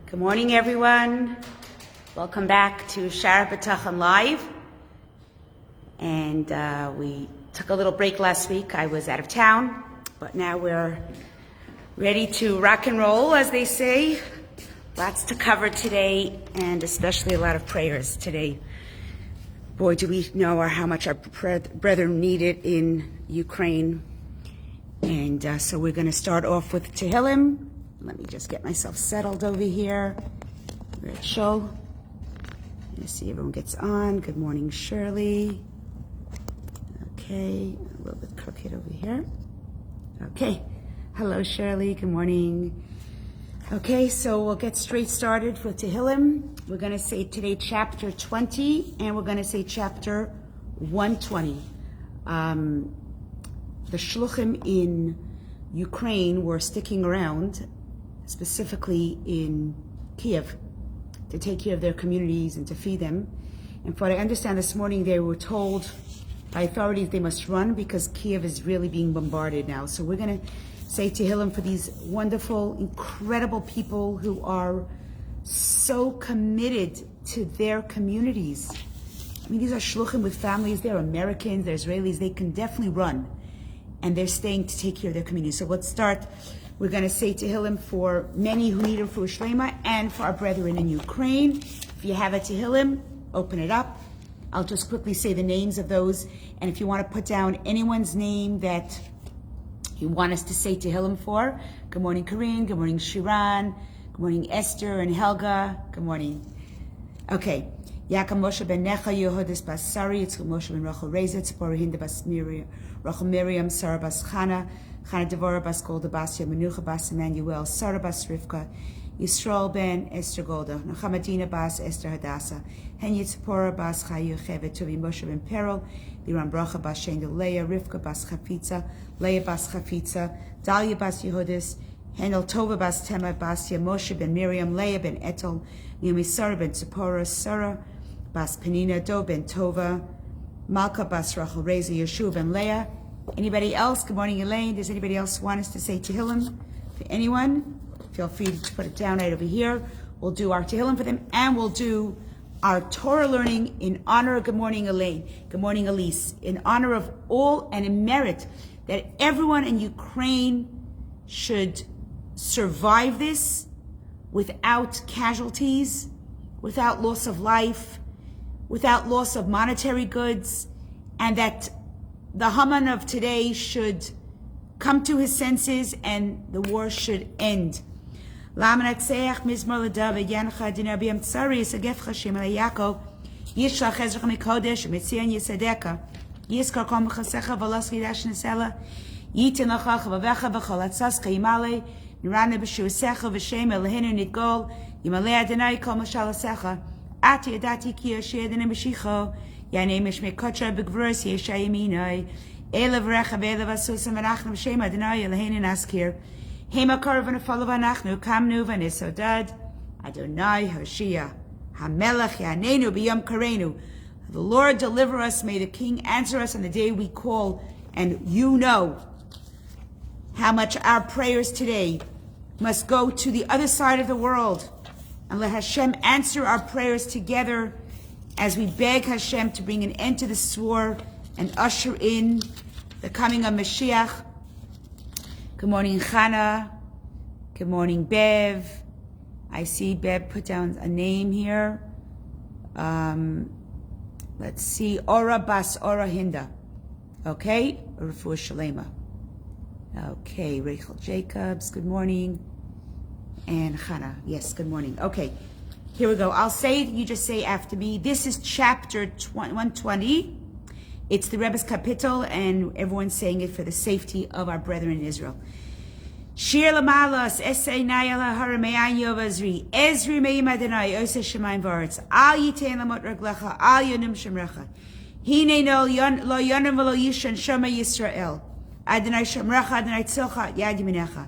Good morning, everyone. Welcome back to Shaar Habitachon Live. And we took a little break last week. I was out of town, but now we're ready to rock and roll, as they say. Lots to cover today, and especially a lot of prayers today. Boy, do we know how much our brethren need it in Ukraine. And so we're going to start off with Tehillim. Let me just get myself settled over here. We're at show. Let's see, everyone gets on. Good morning, Shirley. Okay, a little bit crooked over here. Okay, hello, Shirley. Good morning. Okay, so we'll get straight started with Tehillim. We're going to say today chapter 20, and we're going to say chapter 120. The shluchim in Ukraine were sticking around, specifically in Kiev, to take care of their communities and to feed them. And for what I understand this morning, they were told by authorities they must run because Kiev is really being bombarded now. So we're going to say Tehillim for these wonderful, incredible people who are so committed to their communities. I mean, these are shluchim with families. They're Americans, they're Israelis. They can definitely run. And they're staying to take care of their community. So let's start. We're going to say Tehillim for many who need refuah shlema and for our brethren in Ukraine. If you have a Tehillim, open it up. I'll just quickly say the names of those. And if you want to put down anyone's name that you want us to say Tehillim for. Good morning, Corinne. Good morning, Shiran. Good morning, Esther and Helga. Good morning. Okay. Yaakov Moshe ben Necha, Yehudas bas Sari, Yitzchak Moshe ben Rachel Reza, Tzipora Hinda bas Miriam, Rachel Miriam, Sarah bas Chana, Chana Devorah bas Golda bas Menucha bas Emmanuel, Sarah bas Rivka, Yisrael ben Esther Golda, Nachamadina bas Esther Hadassah, Henya Tzipora bas Chayu Chevet, Tuvi Moshe ben Peril, Liran Bracha bas Shendel Leah, Rivka bas Chafitza, Leah bas Chafitza, Dalia bas Yehudas, Henel Tova bas Tema bas Moshe ben Miriam, Leah ben Etel, Naomi Sarah ben Tzipora, Sarah bas Penina, Do ben Tova, Malka bas Rachel Reza, Yeshua ben Leah. Anybody else? Good morning, Elaine. Does anybody else want us to say Tehillim for anyone? Feel free to put it down right over here. We'll do our Tehillim for them, and we'll do our Torah learning in honor of, good morning, Elaine. Good morning, Elise. In honor of all and in merit that everyone in Ukraine should survive this without casualties, without loss of life, without loss of monetary goods, and that the Haman of today should come to his senses and the war should end. Lamanatseach mizmor leDavid yancha dina b'yam tzari yisagef Hashem el Yaakov yishlach ezrach mikodesh mitzion yisadeka yiskar kol mechasecha v'los gidash nesela yitin lachach v'vecha v'chol atzas kayimale nirane b'shuasecha v'shem elahinu nidgol yimalei Adonai kol mashalasecha ati adati ki yashir dina b'shicho Yanei mishmei kotra b'gvurus yeshayimino Elav recha ve'elav asusam v'nachnu b'shem Adonai Eloheinu naskir Hema korv v'nefolav anachnu kamnu v'nisodad Adonai Hoshia Hamelech yanenu b'yom karenu. The Lord deliver us. May the King answer us on the day we call. And you know how much our prayers today must go to the other side of the world. And let Hashem answer our prayers together as we beg Hashem to bring an end to this war and usher in the coming of Mashiach. Good morning, Chana. Good morning, Bev. I see Bev put down a name here. Let's see, Ora Bas Ora Hinda. Okay, Refuah Shalema. Okay, Rachel Jacobs, good morning. And Chana, yes, good morning. Okay. Here we go. I'll say it, you just say after me. This is chapter 120. It's the Rebbe's kapitel, and everyone's saying it for the safety of our brethren in Israel. Shir lamalos, esei nayala harameyan yovazri, ezri meim Adonai, ose shemaim v'aretz, al yitein lamot raglecha, al yonim shemrecha, hine no lo yonim v'lo yishan shema Yisrael, Adonai shemrecha, Adonai tzilcha, yad yiminecha,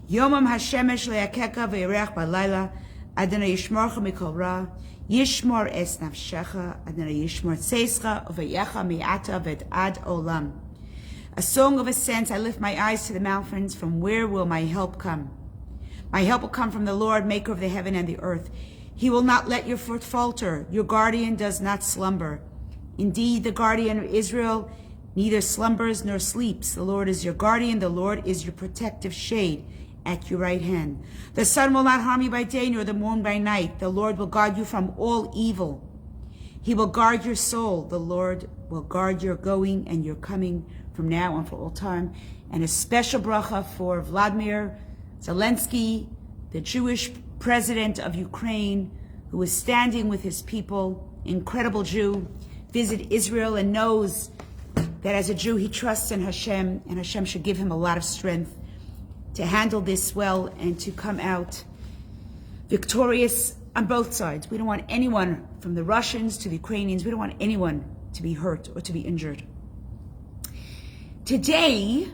yomam hashemesh le'akeka v'yirech b'layla, Adonai yishmorcha mikol ra, yishmor es nafshecha, Adonai yishmor tzeischa, uveyecha mi'ata ved ad olam. A song of ascent, I lift my eyes to the mountains, from where will my help come? My help will come from the Lord, maker of the heaven and the earth. He will not let your foot falter. Your guardian does not slumber. Indeed, the guardian of Israel neither slumbers nor sleeps. The Lord is your guardian. The Lord is your protective shade at your right hand. The sun will not harm you by day, nor the moon by night. The Lord will guard you from all evil. He will guard your soul. The Lord will guard your going and your coming from now on for all time. And a special bracha for Vladimir Zelensky, the Jewish president of Ukraine, who is standing with his people, incredible Jew, visit Israel and knows that as a Jew he trusts in Hashem, and Hashem should give him a lot of strength to handle this well and to come out victorious on both sides. We don't want anyone, from the Russians to the Ukrainians, we don't want anyone to be hurt or to be injured. Today,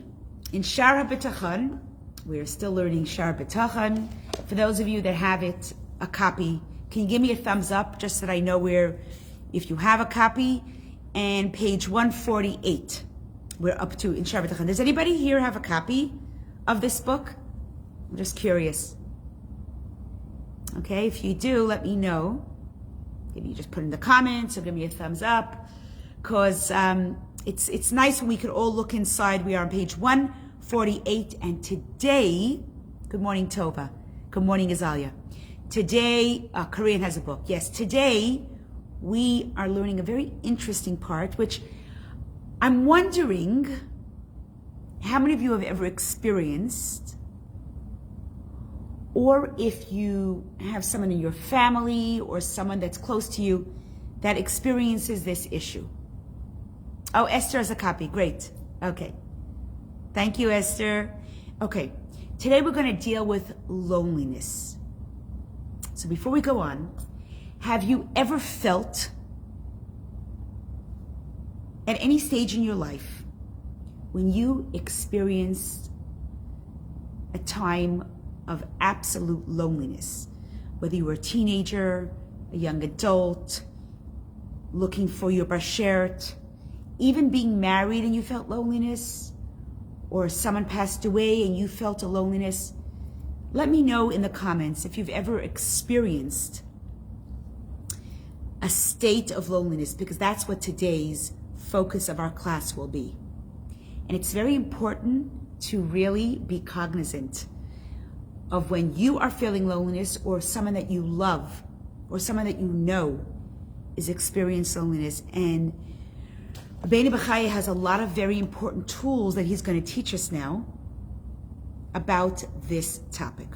in Shaar Habitachon, we're still learning Shaar Habitachon. For those of you that have it, a copy, can you give me a thumbs up just so that I know where, if you have a copy? And page 148, we're up to in Shaar Habitachon. Does anybody here have a copy of this book? I'm just curious. Okay, if you do, let me know. Maybe you just put in the comments or give me a thumbs up, because it's nice when we could all look inside. We are on page 148, and today, good morning, Tova. Good morning, Azalia. Today, Korean has a book. Yes, today we are learning a very interesting part, which I'm wondering how many of you have ever experienced, or if you have someone in your family or someone that's close to you that experiences this issue. Oh, Esther has a copy. Great. Okay. Thank you, Esther. Okay. Today we're going to deal with loneliness. So before we go on, have you ever felt at any stage in your life when you experienced a time of absolute loneliness, whether you were a teenager, a young adult, looking for your bashert, even being married and you felt loneliness, or someone passed away and you felt a loneliness? Let me know in the comments if you've ever experienced a state of loneliness, because that's what today's focus of our class will be. And it's very important to really be cognizant of when you are feeling loneliness, or someone that you love or someone that you know is experiencing loneliness. And Rabbeinu Bechaya has a lot of very important tools that he's going to teach us now about this topic.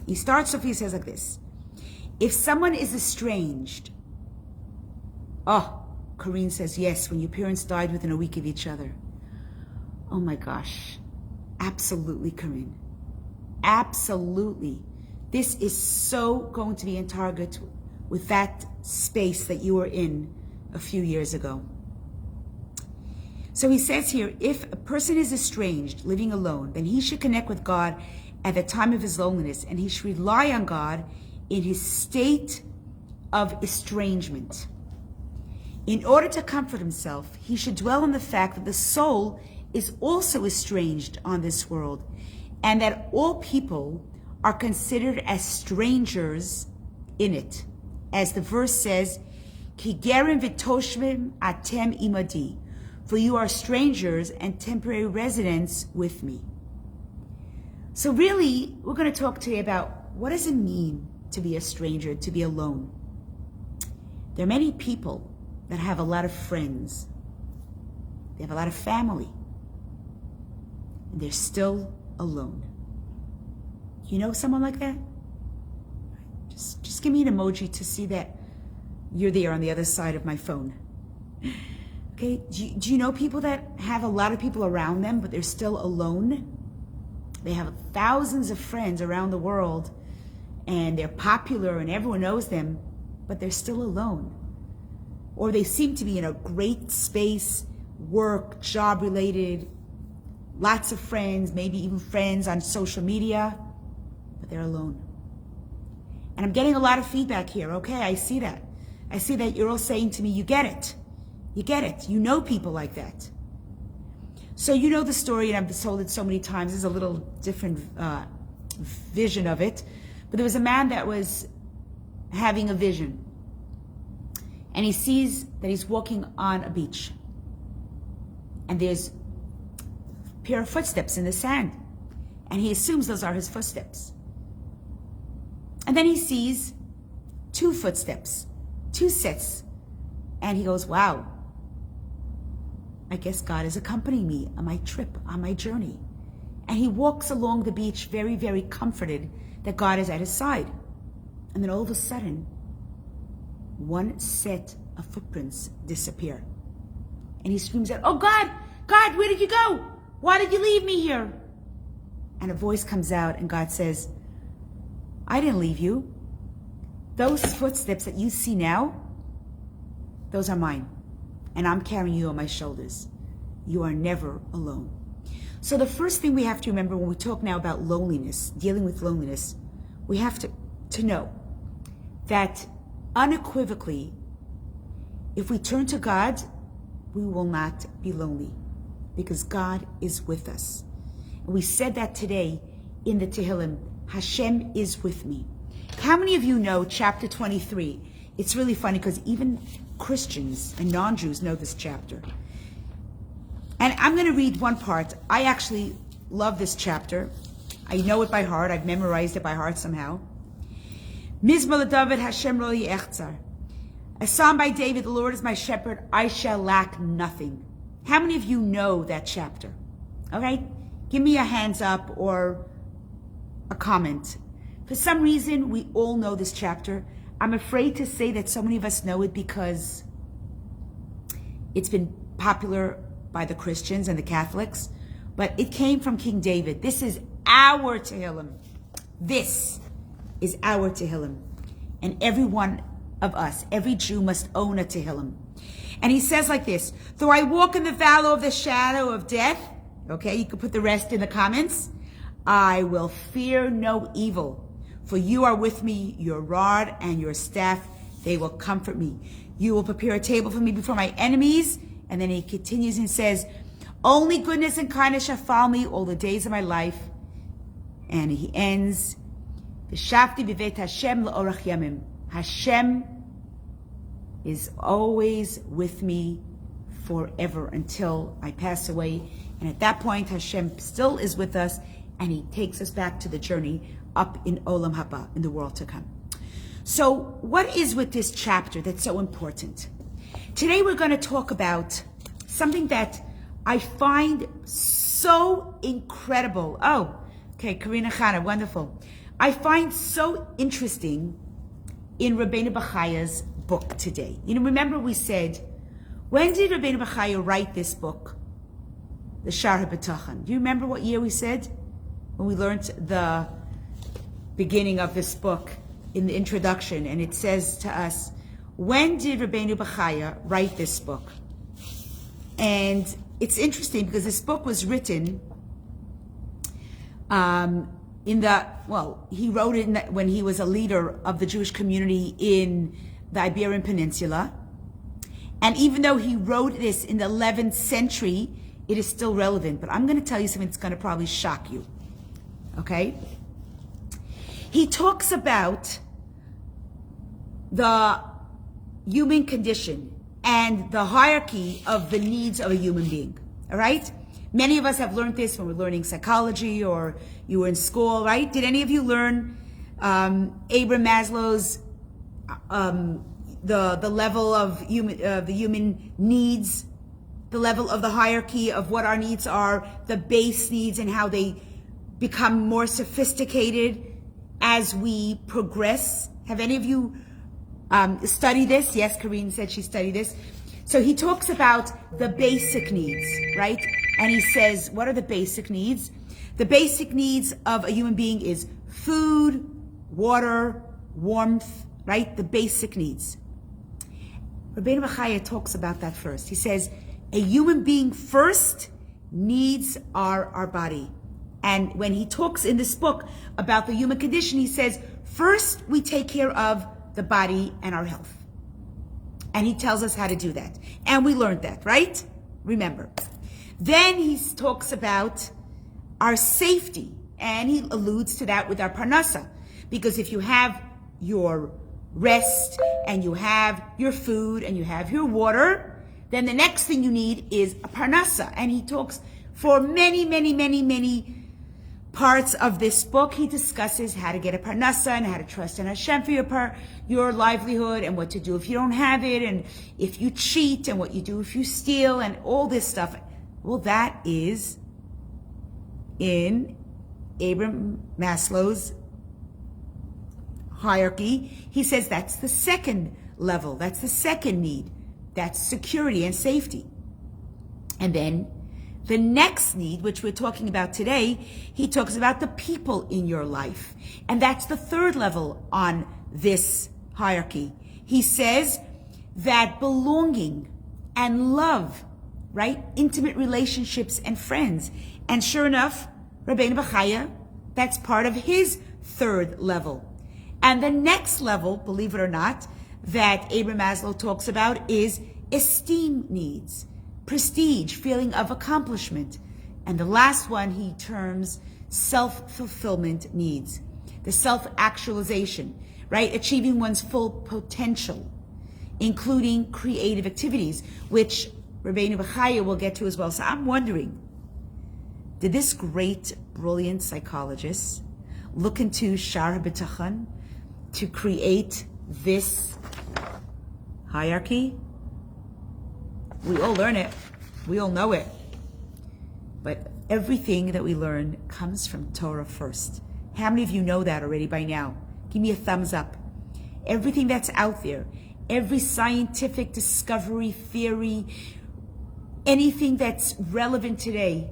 He starts off, he says like this: if someone is estranged, Corrine says, yes, when your parents died within a week of each other. Oh my gosh, absolutely, Corrine. Absolutely. This is so going to be in target with that space that you were in a few years ago. So he says here, if a person is estranged, living alone, then he should connect with God at the time of his loneliness, and he should rely on God in his state of estrangement. In order to comfort himself, he should dwell on the fact that the soul is also estranged on this world, and that all people are considered as strangers in it. As the verse says, Ki gerim v'toshvim atem imadi, for you are strangers and temporary residents with me. So really, we're going to talk today about what does it mean to be a stranger, to be alone. There are many people that have a lot of friends. They have a lot of family. And they're still alone. You know someone like that? Just give me an emoji to see that you're there on the other side of my phone. Okay, do you know people that have a lot of people around them, but they're still alone? They have thousands of friends around the world, and they're popular and everyone knows them, but they're still alone. Or they seem to be in a great space, work, job related, lots of friends, maybe even friends on social media, but they're alone. And I'm getting a lot of feedback here. Okay, I see that. I see that you're all saying to me, you get it. You get it. You know people like that. So you know the story, and I've told it so many times. There's a little different vision of it, but there was a man that was having a vision. And he sees that he's walking on a beach. And there's a pair of footsteps in the sand. And he assumes those are his footsteps. And then he sees 2 footsteps, 2 sets. And he goes, wow, I guess God is accompanying me on my trip, on my journey. And he walks along the beach very, very comforted that God is at his side. And then all of a sudden, 1 set of footprints disappear. And he screams out, oh God, God, where did you go? Why did you leave me here? And a voice comes out and God says, I didn't leave you. Those footsteps that you see now, those are mine. And I'm carrying you on my shoulders. You are never alone. So the first thing we have to remember when we talk now about loneliness, dealing with loneliness, we have to know that unequivocally, if we turn to God, we will not be lonely because God is with us. And we said that today in the Tehillim, Hashem is with me. How many of you know chapter 23? It's really funny because even Christians and non-Jews know this chapter. And I'm going to read one part. I actually love this chapter. I know it by heart. I've memorized it by heart somehow. Mizmor David Hashem Lo Yechzar. A psalm by David, the Lord is my shepherd, I shall lack nothing. How many of you know that chapter? Okay? Give me a hands up or a comment. For some reason, we all know this chapter. I'm afraid to say that so many of us know it because it's been popular by the Christians and the Catholics, but it came from King David. This is our Tehillim. This is our Tehillim. And every one of us, every Jew must own a Tehillim. And he says like this, though I walk in the valley of the shadow of death, okay, you can put the rest in the comments, I will fear no evil. For you are with me, your rod and your staff, they will comfort me. You will prepare a table for me before my enemies. And then he continues and says, only goodness and kindness shall follow me all the days of my life. And he ends, V'shavti b'vet Hashem l'orach yamim. Hashem is always with me forever until I pass away. And at that point, Hashem still is with us, and he takes us back to the journey up in Olam Haba, in the world to come. So what is with this chapter that's so important? Today we're going to talk about something that I find so incredible. Oh, okay, Karina Chana, wonderful. I find so interesting in Rabbeinu Bechaya's book today. You know, remember we said, when did Rabbeinu Bechaya write this book? The Shaar Habitachon. Do you remember what year we said? When we learned the beginning of this book in the introduction, and it says to us, when did Rabbeinu Bechaya write this book? And it's interesting because this book was written he wrote it when he was a leader of the Jewish community in the Iberian Peninsula. And even though he wrote this in the 11th century, it is still relevant. But I'm going to tell you something that's going to probably shock you. Okay? He talks about the human condition and the hierarchy of the needs of a human being. All right? Many of us have learned this when we're learning psychology or you were in school, right? Did any of you learn Abraham Maslow's the level of the human needs, the level of the hierarchy of what our needs are, the base needs and how they become more sophisticated as we progress? Have any of you studied this? Yes, Karine said she studied this. So he talks about the basic needs, right? And he says, what are the basic needs? The basic needs of a human being is food, water, warmth, right? The basic needs. Rabbeinu Bechaya talks about that first. He says, a human being first needs our body. And when he talks in this book about the human condition, he says, first we take care of the body and our health. And he tells us how to do that. And we learned that, right? Remember. Then he talks about our safety. And he alludes to that with our parnasa. Because if you have your rest and you have your food and you have your water, then the next thing you need is a parnasa. And he talks for many parts of this book. He discusses how to get a parnasa and how to trust in Hashem for your livelihood and what to do if you don't have it and if you cheat and what you do if you steal and all this stuff. Well, that is in Abraham Maslow's hierarchy. He says that's the second level. That's the second need. That's security and safety. And then the next need, which we're talking about today, he talks about the people in your life. And that's the third level on this hierarchy. He says that belonging and love, right? Intimate relationships and friends. And sure enough, Rabbeinu Bachaya, that's part of his third level. And the next level, believe it or not, that Abraham Maslow talks about is esteem needs, prestige, feeling of accomplishment. And the last one he terms self-fulfillment needs, the self-actualization, right? Achieving one's full potential, including creative activities, which Rabbeinu Bachaya will get to as well. So I'm wondering, did this great, brilliant psychologist look into Shaar Habitachon to create this hierarchy? We all learn it. We all know it. But everything that we learn comes from Torah first. How many of you know that already by now? Give me a thumbs up. Everything that's out there, every scientific discovery, theory, anything that's relevant today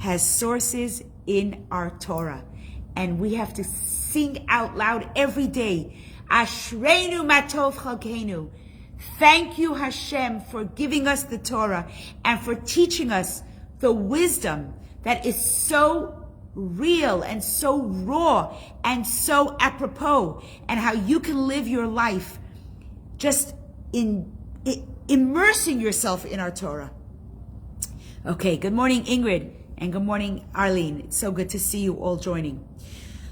has sources in our Torah. And we have to sing out loud every day, Ashreinu matov chalkeinu. Thank you, Hashem, for giving us the Torah and for teaching us the wisdom that is so real and so raw and so apropos, and how you can live your life just immersing yourself in our Torah. Okay, good morning, Ingrid, and good morning, Arlene. It's so good to see you all joining.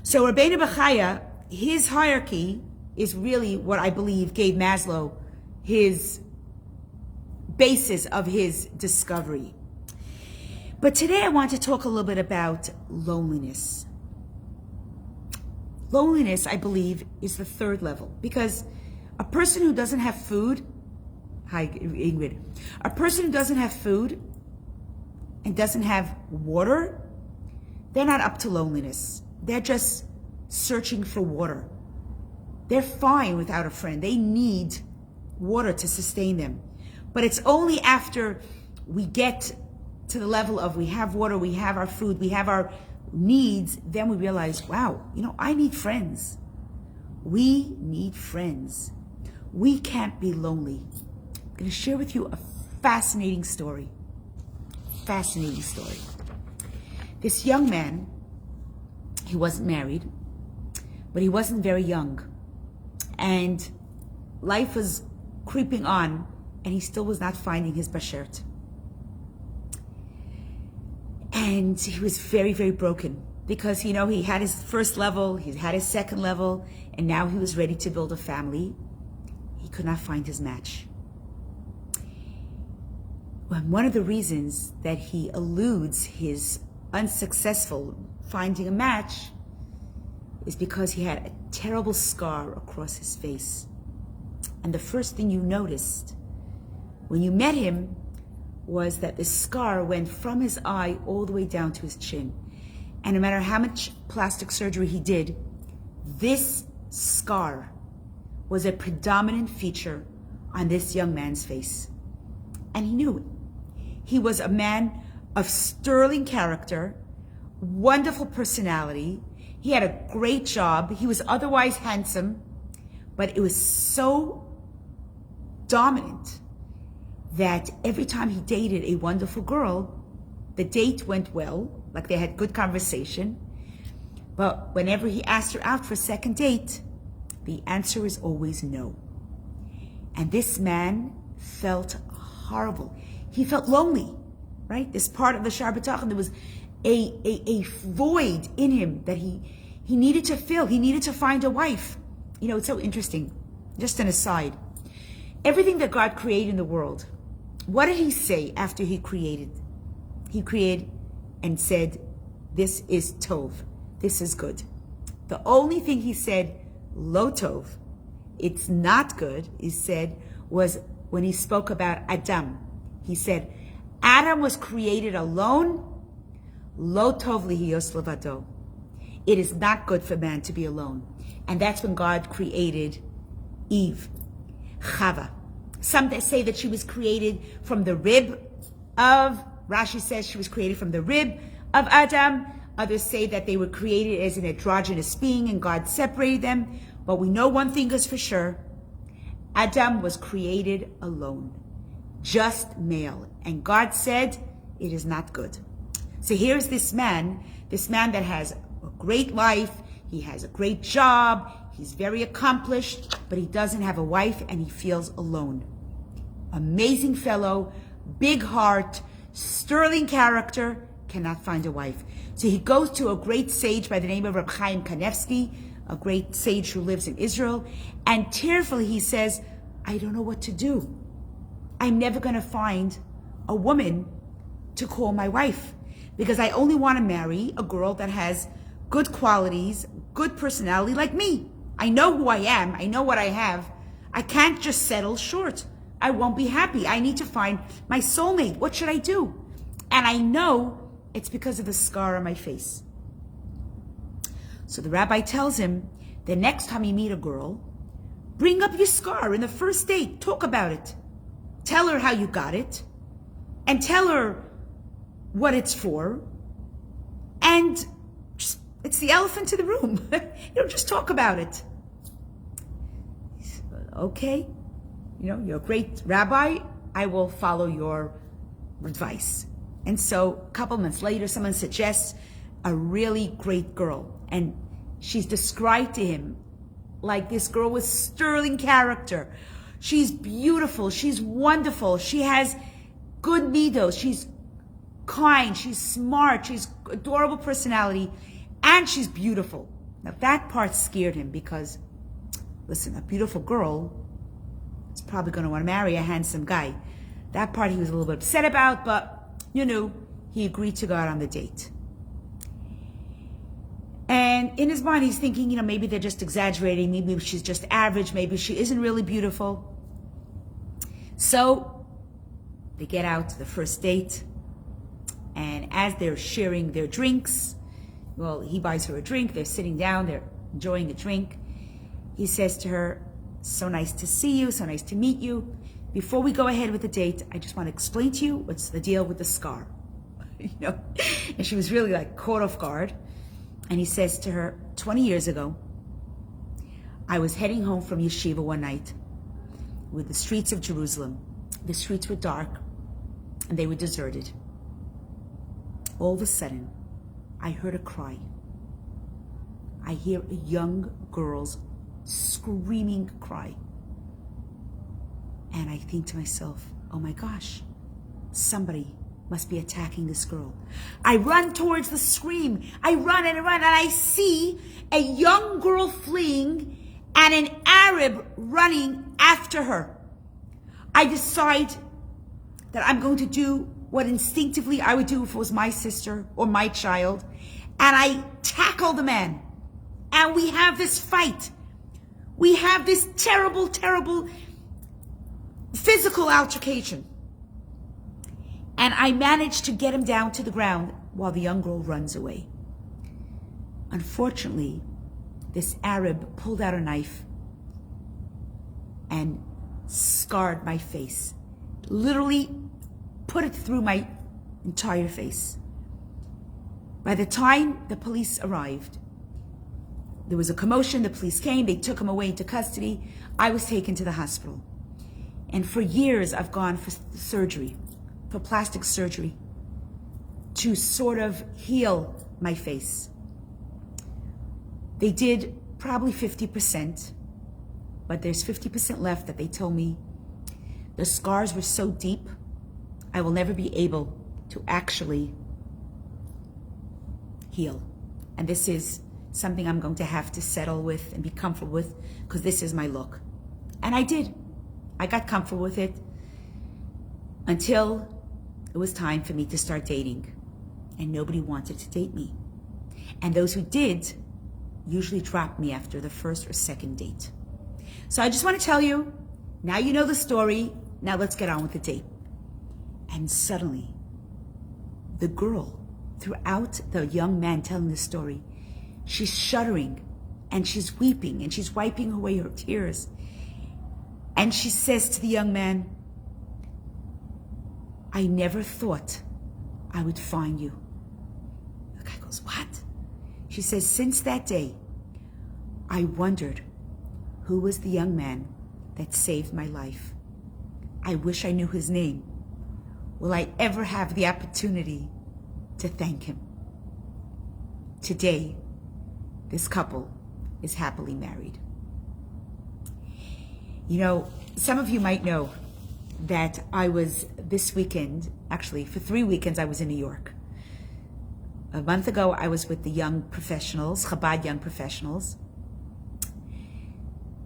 So Rabbeinu Bachaya, his hierarchy is really what I believe gave Maslow his basis of his discovery. But today I want to talk a little bit about loneliness. Loneliness, I believe, is the third level, because a person who doesn't have food, hi Ingrid, a person who doesn't have food and doesn't have water, they're not up to loneliness. They're just searching for water. They're fine without a friend. They need water to sustain them. But it's only after we get to the level of we have water, we have our food, we have our needs, then we realize, wow, I need friends. We need friends. We can't be lonely. I'm going to share with you a fascinating story. Fascinating story. This young man, he wasn't married, but he wasn't very young. And life was creeping on, and he still was not finding his bashert. And he was very, very broken because, he had his first level, he had his second level, and now he was ready to build a family. He could not find his match. Well, one of the reasons that he eludes his unsuccessful finding a match is because he had a terrible scar across his face. And the first thing you noticed when you met him was that the scar went from his eye all the way down to his chin. And no matter how much plastic surgery he did, this scar was a predominant feature on this young man's face. And he knew it. He was a man of sterling character, wonderful personality. He had a great job. He was otherwise handsome, but it was so dominant that every time he dated a wonderful girl, the date went well, like they had good conversation. But whenever he asked her out for a second date, the answer was always no. And this man felt horrible. He felt lonely, right? This part of the Shaar Habitachon, there was a void in him that he needed to fill. He needed to find a wife. You know, it's so interesting. Just an aside. Everything that God created in the world, what did he say after he created? He created and said, this is tov. This is good. The only thing he said, lo tov, it's not good, he said, was when he spoke about Adam. He said, Adam was created alone, lo tov lihiyos levado. It is not good for man to be alone. And that's when God created Eve, Chava. Some say that she was created from the rib of, Rashi says she was created from the rib of Adam. Others say that they were created as an androgynous being and God separated them. But we know one thing is for sure. Adam was created alone, just male. And God said, it is not good. So here's this man that has a great life. He has a great job. He's very accomplished, but he doesn't have a wife and he feels alone. Amazing fellow, big heart, sterling character, cannot find a wife. So he goes to a great sage by the name of Reb Chaim Kanevsky, a great sage who lives in Israel, and tearfully he says, I don't know what to do. I'm never going to find a woman to call my wife because I only want to marry a girl that has good qualities, good personality like me. I know who I am. I know what I have. I can't just settle short. I won't be happy. I need to find my soulmate. What should I do? And I know it's because of the scar on my face. So the rabbi tells him, the next time you meet a girl, bring up your scar in the first date. Talk about it. Tell her how you got it. And tell her what it's for. And it's the elephant in the room. Just talk about it. Okay. You're a great rabbi. I will follow your advice. And so a couple months later, someone suggests a really great girl. And she's described to him like this girl with sterling character. She's beautiful. She's wonderful. She has good midos. She's kind. She's smart. She's adorable personality. And she's beautiful. Now that part scared him because, listen, a beautiful girl is probably going to want to marry a handsome guy. That part he was a little bit upset about, but he agreed to go out on the date. And in his mind, he's thinking, maybe they're just exaggerating. Maybe she's just average. Maybe she isn't really beautiful. So they get out to the first date. And as they're sharing their drinks, well, he buys her a drink. They're sitting down. They're enjoying a drink. He says to her, so nice to see you. So nice to meet you. Before we go ahead with the date, I just want to explain to you what's the deal with the scar. And she was really caught off guard. And he says to her, 20 years ago, I was heading home from yeshiva one night with the streets of Jerusalem. The streets were dark and they were deserted. All of a sudden, I heard a cry. I hear a young girl's screaming cry. And I think to myself, oh my gosh, somebody must be attacking this girl. I run towards the scream. I run, and I see a young girl fleeing and an Arab running after her. I decide that I'm going to do what instinctively I would do if it was my sister or my child. And I tackle the man. And we have this fight. We have this terrible, terrible physical altercation. And I managed to get him down to the ground while the young girl runs away. Unfortunately, this Arab pulled out a knife and scarred my face. Literally put it through my entire face. By the time the police arrived, there was a commotion. The police came. They took him away into custody. I was taken to the hospital. And for years, I've gone for surgery, for plastic surgery, to sort of heal my face. They did probably 50%, but there's 50% left that they told me the scars were so deep, I will never be able to actually, heal. And this is something I'm going to have to settle with and be comfortable with, because this is my look. And I did. I got comfortable with it until it was time for me to start dating. And nobody wanted to date me. And those who did usually dropped me after the first or second date. So I just want to tell you, now you know the story, now let's get on with the date. And suddenly, the girl, throughout the young man telling the story, she's shuddering and she's weeping and she's wiping away her tears. And she says to the young man, I never thought I would find you. The guy goes, what? She says, since that day, I wondered who was the young man that saved my life. I wish I knew his name. Will I ever have the opportunity to thank him? Today, this couple is happily married. You know, some of you might know that I was this weekend, actually for 3 weekends, I was in New York. A month ago, I was with the young professionals, Chabad young professionals.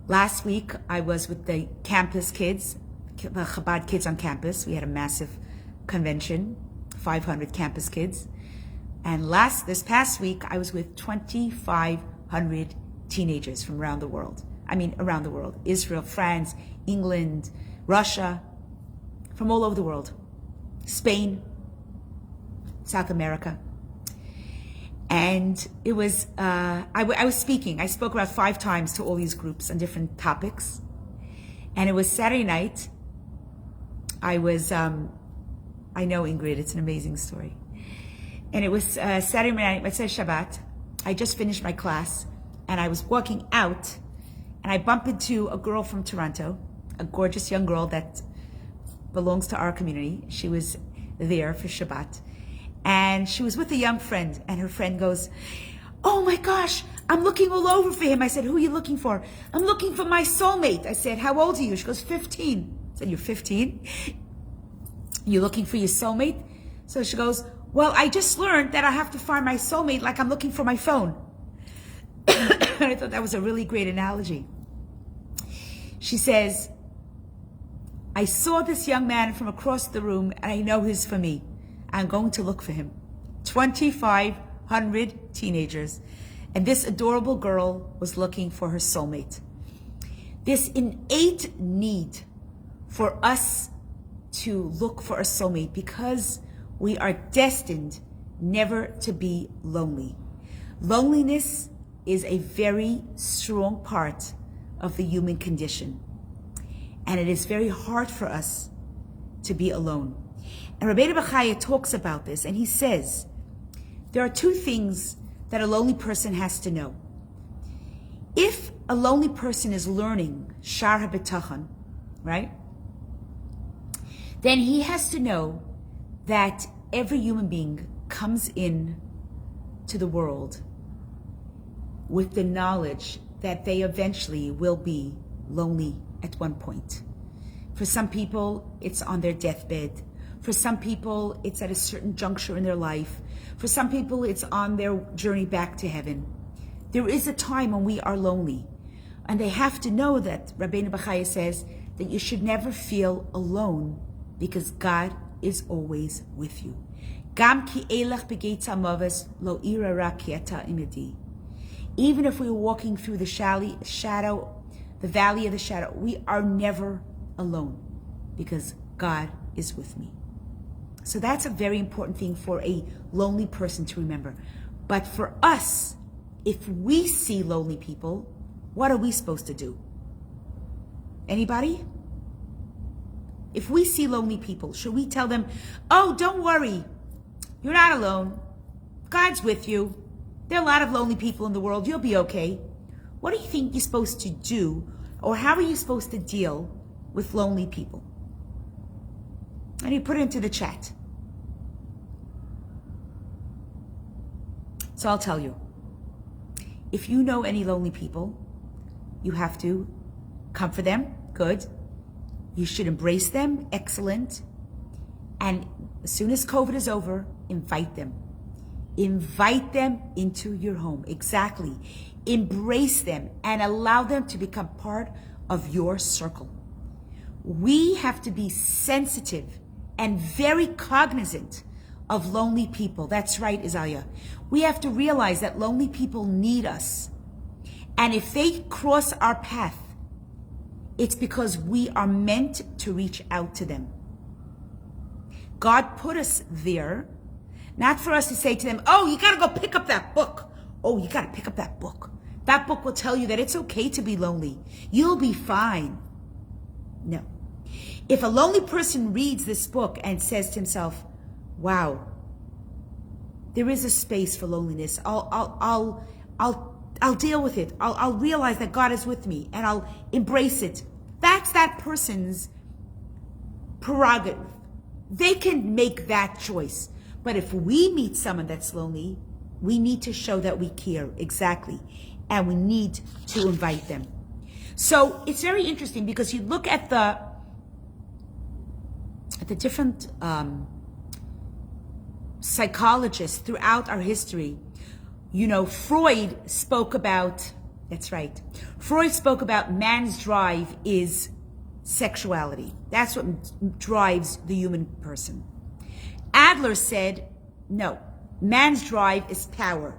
Last week, I was with the campus kids, the Chabad kids on campus. We had a massive convention, 500 campus kids. And this past week, I was with 2,500 teenagers from around the world. Around the world. Israel, France, England, Russia, from all over the world. Spain, South America. And it was, I was speaking. I spoke about 5 times to all these groups on different topics. And it was Saturday night. I know, Ingrid, it's an amazing story. And it was Saturday night, it says Shabbat. I just finished my class and I was walking out and I bumped into a girl from Toronto, a gorgeous young girl that belongs to our community. She was there for Shabbat. And she was with a young friend, and her friend goes, oh my gosh, I'm looking all over for him. I said, who are you looking for? I'm looking for my soulmate. I said, how old are you? She goes, 15. I said, you're 15? You're looking for your soulmate? So she goes, well, I just learned that I have to find my soulmate like I'm looking for my phone. I thought that was a really great analogy. She says, I saw this young man from across the room and I know he's for me. I'm going to look for him. 2,500 teenagers. And this adorable girl was looking for her soulmate. This innate need for us to look for a soulmate because we are destined never to be lonely. Loneliness is a very strong part of the human condition. And it is very hard for us to be alone. And Rabbeinu Bachaya talks about this, and he says, there are 2 things that a lonely person has to know. If a lonely person is learning Shaar Habitachon, right? Then he has to know that every human being comes in to the world with the knowledge that they eventually will be lonely at one point. For some people, it's on their deathbed. For some people, it's at a certain juncture in their life. For some people, it's on their journey back to heaven. There is a time when we are lonely. And they have to know that, Rabbeinu Bachaya says, that you should never feel alone because God is always with you. Gam ki elach begeitz hamaves lo ira ra ki ata imedi. Even if we are walking through the valley of the shadow, we are never alone because God is with me. So that's a very important thing for a lonely person to remember. But for us, if we see lonely people, what are we supposed to do? Anybody? If we see lonely people, should we tell them, oh, don't worry, you're not alone. God's with you. There are a lot of lonely people in the world. You'll be okay. What do you think you're supposed to do, or how are you supposed to deal with lonely people? And you put it into the chat. So I'll tell you. If you know any lonely people, you have to comfort them. Good. You should embrace them. Excellent. And as soon as COVID is over, invite them. Invite them into your home. Exactly. Embrace them and allow them to become part of your circle. We have to be sensitive and very cognizant of lonely people. That's right, Isaiah. We have to realize that lonely people need us. And if they cross our path, it's because we are meant to reach out to them. God put us there, not for us to say to them, oh, you got to go pick up that book. Oh, you got to pick up that book. That book will tell you that it's okay to be lonely. You'll be fine. No. If a lonely person reads this book and says to himself, wow, there is a space for loneliness. I'll deal with it. I'll realize that God is with me and I'll embrace it. That's that person's prerogative. They can make that choice. But if we meet someone that's lonely, we need to show that we care. Exactly. And we need to invite them. So it's very interesting because you look at the different psychologists throughout our history. You know, Freud spoke about, that's right, Freud spoke about man's drive is sexuality. That's what drives the human person. Adler said, no, man's drive is power.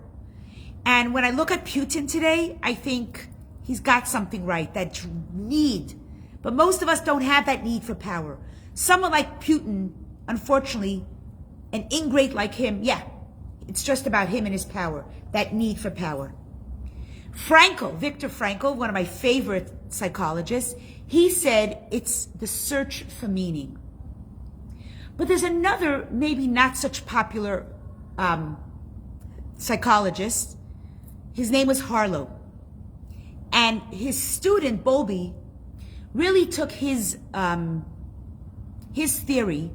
And when I look at Putin today, I think he's got something right, that need. But most of us don't have that need for power. Someone like Putin, unfortunately, an ingrate like him, yeah, it's just about him and his power, that need for power. Viktor Frankl, one of my favorite psychologists, he said it's the search for meaning. But there's another, maybe not such popular psychologist. His name was Harlow. And his student, Bowlby, really took his theory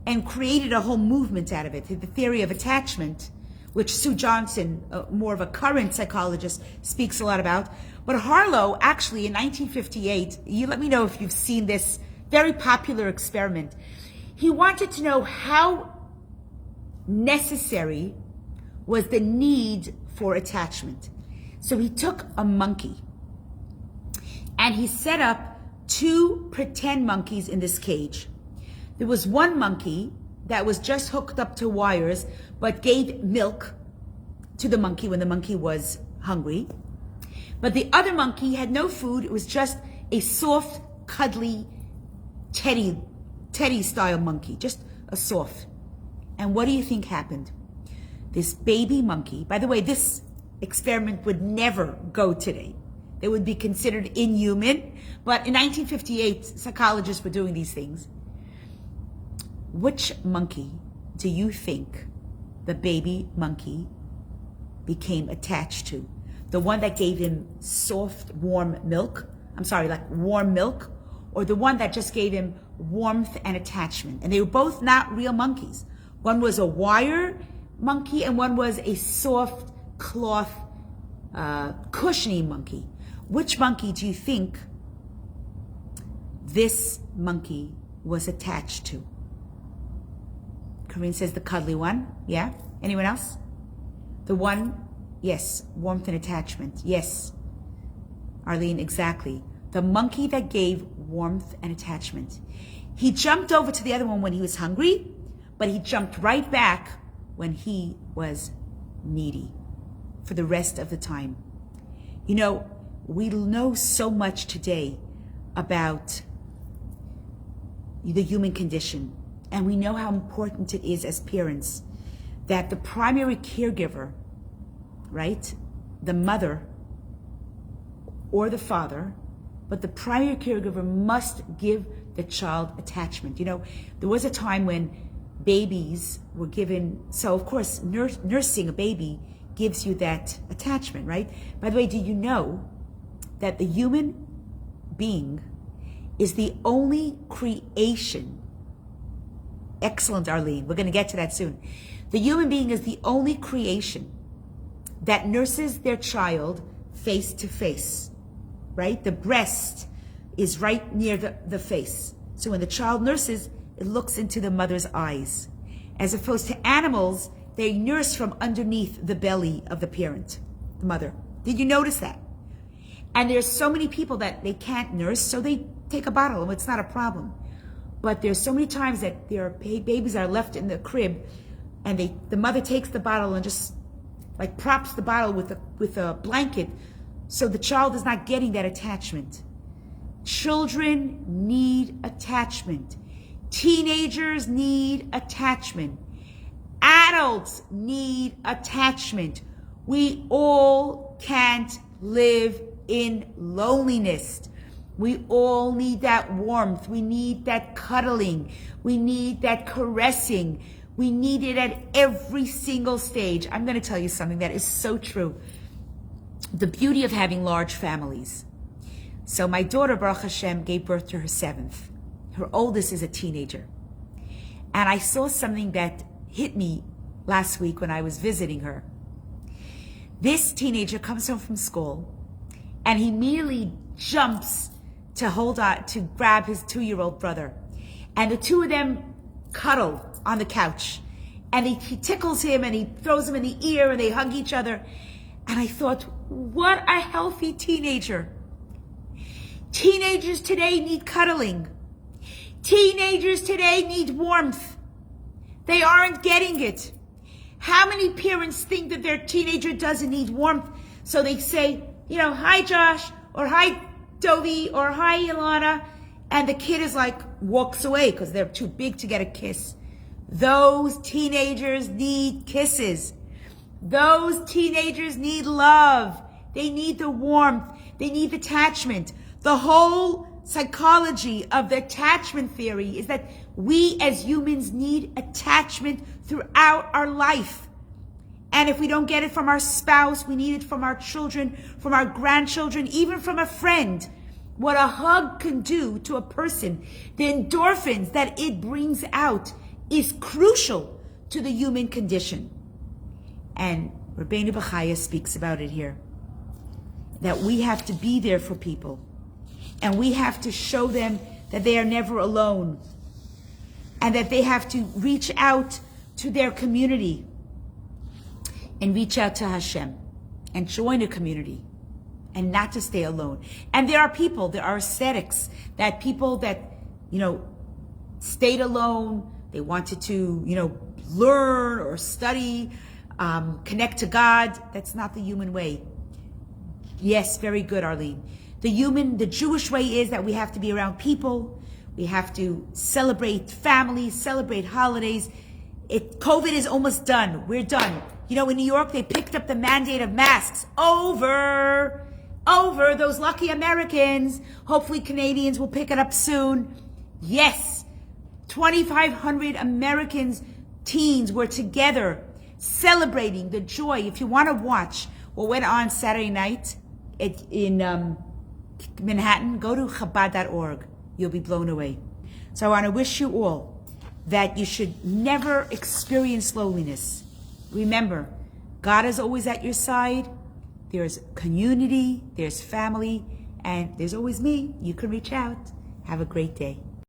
and created a whole movement out of it, the theory of attachment, which Sue Johnson, more of a current psychologist, speaks a lot about. But Harlow, actually, in 1958, you let me know if you've seen this very popular experiment. He wanted to know how necessary was the need for attachment. So he took a monkey and he set up 2 pretend monkeys in this cage. There was one monkey that was just hooked up to wires, but gave milk to the monkey when the monkey was hungry. But the other monkey had no food. It was just a soft, cuddly, teddy style monkey, just a soft. And what do you think happened? This baby monkey, by the way, this experiment would never go today. It would be considered inhuman. But in 1958, psychologists were doing these things. Which monkey do you think the baby monkey became attached to? The one that gave him soft, warm milk? Warm milk? Or the one that just gave him warmth and attachment? And they were both not real monkeys. One was a wire monkey and one was a soft cloth, cushiony monkey. Which monkey do you think this monkey was attached to? Corinne says the cuddly one. Yeah? Anyone else? The one, yes, warmth and attachment. Yes. Arlene, exactly. The monkey that gave warmth and attachment. He jumped over to the other one when he was hungry, but he jumped right back when he was needy for the rest of the time. You know, we know so much today about the human condition. And we know how important it is as parents that the primary caregiver, right, the mother or the father, but the primary caregiver must give the child attachment. You know, there was a time when babies were given, so of course nursing a baby gives you that attachment, right? By the way, do you know that the human being is the only creation? Excellent, Arlene. We're going to get to that soon. The human being is the only creation that nurses their child face to face, right? The breast is right near the face. So when the child nurses, it looks into the mother's eyes. As opposed to animals, they nurse from underneath the belly of the parent, the mother. Did you notice that? And there's so many people that they can't nurse, so they take a bottle, and it's not a problem. But there's so many times that their babies are left in the crib, and the mother takes the bottle and just like props the bottle with a blanket, so the child is not getting that attachment. Children need attachment. Teenagers need attachment. Adults need attachment. We all can't live in loneliness. We all need that warmth. We need that cuddling. We need that caressing. We need it at every single stage. I'm going to tell you something that is so true. The beauty of having large families. So my daughter, Baruch Hashem, gave birth to her 7th. Her oldest is a teenager. And I saw something that hit me last week when I was visiting her. This teenager comes home from school, and he immediately jumps to grab his 2-year-old brother. And the two of them cuddle on the couch. And he tickles him, and he throws him in the ear, and they hug each other. And I thought, what a healthy teenager. Teenagers today need cuddling. Teenagers today need warmth. They aren't getting it. How many parents think that their teenager doesn't need warmth? So they say, hi Josh, or hi Dovey, or hi Ilana. And the kid is like, walks away because they're too big to get a kiss. Those teenagers need kisses. Those teenagers need love. They need the warmth. They need attachment. The whole psychology of the attachment theory is that we as humans need attachment throughout our life. And if we don't get it from our spouse, we need it from our children, from our grandchildren, even from a friend. What a hug can do to a person, the endorphins that it brings out is crucial to the human condition. And Rabbeinu Bachaya speaks about it here, that we have to be there for people. And we have to show them that they are never alone. And that they have to reach out to their community. And reach out to Hashem. And join a community. And not to stay alone. And there are ascetics, that people that, stayed alone. They wanted to, learn or study, connect to God. That's not the human way. Yes, very good, Arlene. The Jewish way is that we have to be around people. We have to celebrate families, celebrate holidays. COVID is almost done. We're done. In New York, they picked up the mandate of masks over those lucky Americans. Hopefully Canadians will pick it up soon. Yes, 2,500 Americans, teens, were together celebrating the joy. If you want to watch what went on Saturday night in Manhattan, go to Chabad.org. You'll be blown away. So I want to wish you all that you should never experience loneliness. Remember, God is always at your side. There's community, there's family, and there's always me. You can reach out. Have a great day.